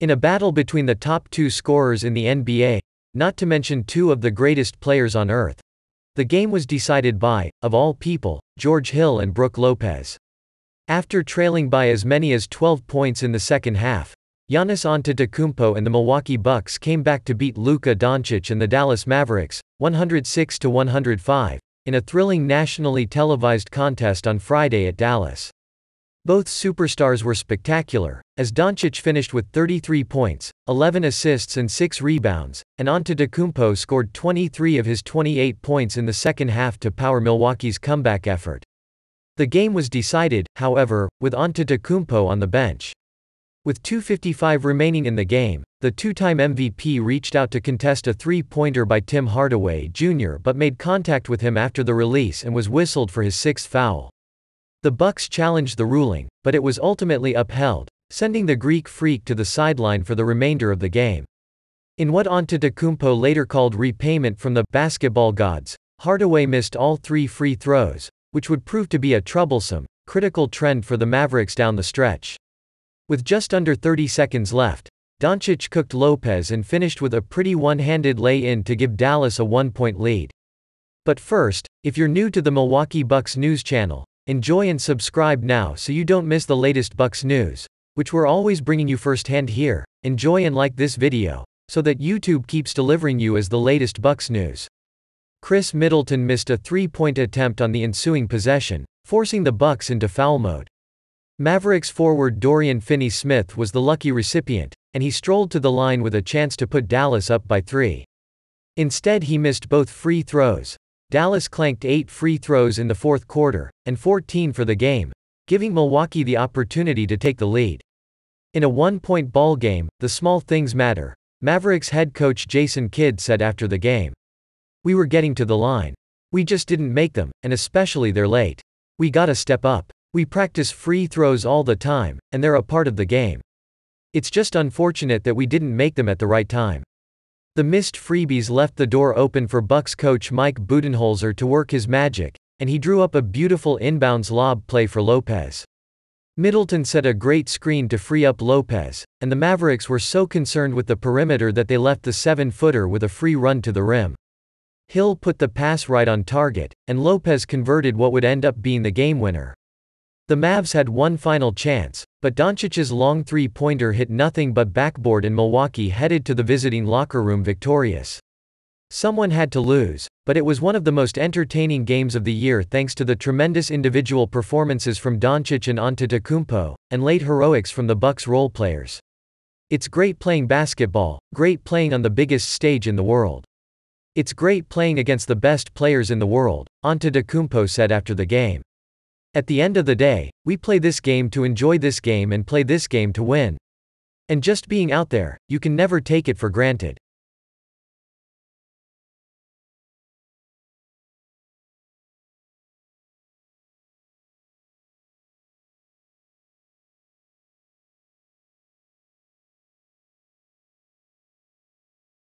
In a battle between the top two scorers in the NBA, not to mention two of the greatest players on earth, the game was decided by, of all people, George Hill and Brook Lopez. After trailing by as many as 12 points in the second half, Giannis Antetokounmpo and the Milwaukee Bucks came back to beat Luka Doncic and the Dallas Mavericks, 106-105, in a thrilling nationally televised contest on Friday at Dallas. Both superstars were spectacular, as Doncic finished with 33 points, 11 assists and 6 rebounds, and Antetokounmpo scored 23 of his 28 points in the second half to power Milwaukee's comeback effort. The game was decided, however, with Antetokounmpo on the bench. With 2:55 remaining in the game, the two-time MVP reached out to contest a three-pointer by Tim Hardaway Jr. but made contact with him after the release and was whistled for his sixth foul. The Bucks challenged the ruling, but it was ultimately upheld, sending the Greek Freak to the sideline for the remainder of the game. In what Antetokounmpo later called repayment from the basketball gods, Hardaway missed all 3 free throws, which would prove to be a troublesome, critical trend for the Mavericks down the stretch. With just under 30 seconds left, Doncic cooked Lopez and finished with a pretty one-handed lay-in to give Dallas a 1-point lead. But first, if you're new to the Milwaukee Bucks news channel, enjoy and subscribe now so you don't miss the latest Bucks news, which we're always bringing you firsthand here. Enjoy and like this video, so that YouTube keeps delivering you as the latest Bucks news. Chris Middleton missed a three-point attempt on the ensuing possession, forcing the Bucks into foul mode. Mavericks forward Dorian Finney-Smith was the lucky recipient, and he strolled to the line with a chance to put Dallas up by 3. Instead he missed both free throws. Dallas clanked 8 free throws in the fourth quarter, and 14 for the game, giving Milwaukee the opportunity to take the lead. In a one-point ball game, the small things matter, Mavericks head coach Jason Kidd said after the game. We were getting to the line. We just didn't make them, and especially they're late. We gotta step up. We practice free throws all the time, and they're a part of the game. It's just unfortunate that we didn't make them at the right time. The missed freebies left the door open for Bucks coach Mike Budenholzer to work his magic, and he drew up a beautiful inbounds lob play for Lopez. Middleton set a great screen to free up Lopez, and the Mavericks were so concerned with the perimeter that they left the 7-footer with a free run to the rim. Hill put the pass right on target, and Lopez converted what would end up being the game winner. The Mavs had one final chance, but Doncic's long three-pointer hit nothing but backboard and Milwaukee headed to the visiting locker room victorious. Someone had to lose, but it was one of the most entertaining games of the year thanks to the tremendous individual performances from Doncic and Antetokounmpo, and late heroics from the Bucks role players. It's great playing basketball, great playing on the biggest stage in the world. It's great playing against the best players in the world, Antetokounmpo said after the game. At the end of the day, we play this game to enjoy this game and play this game to win. And just being out there, you can never take it for granted.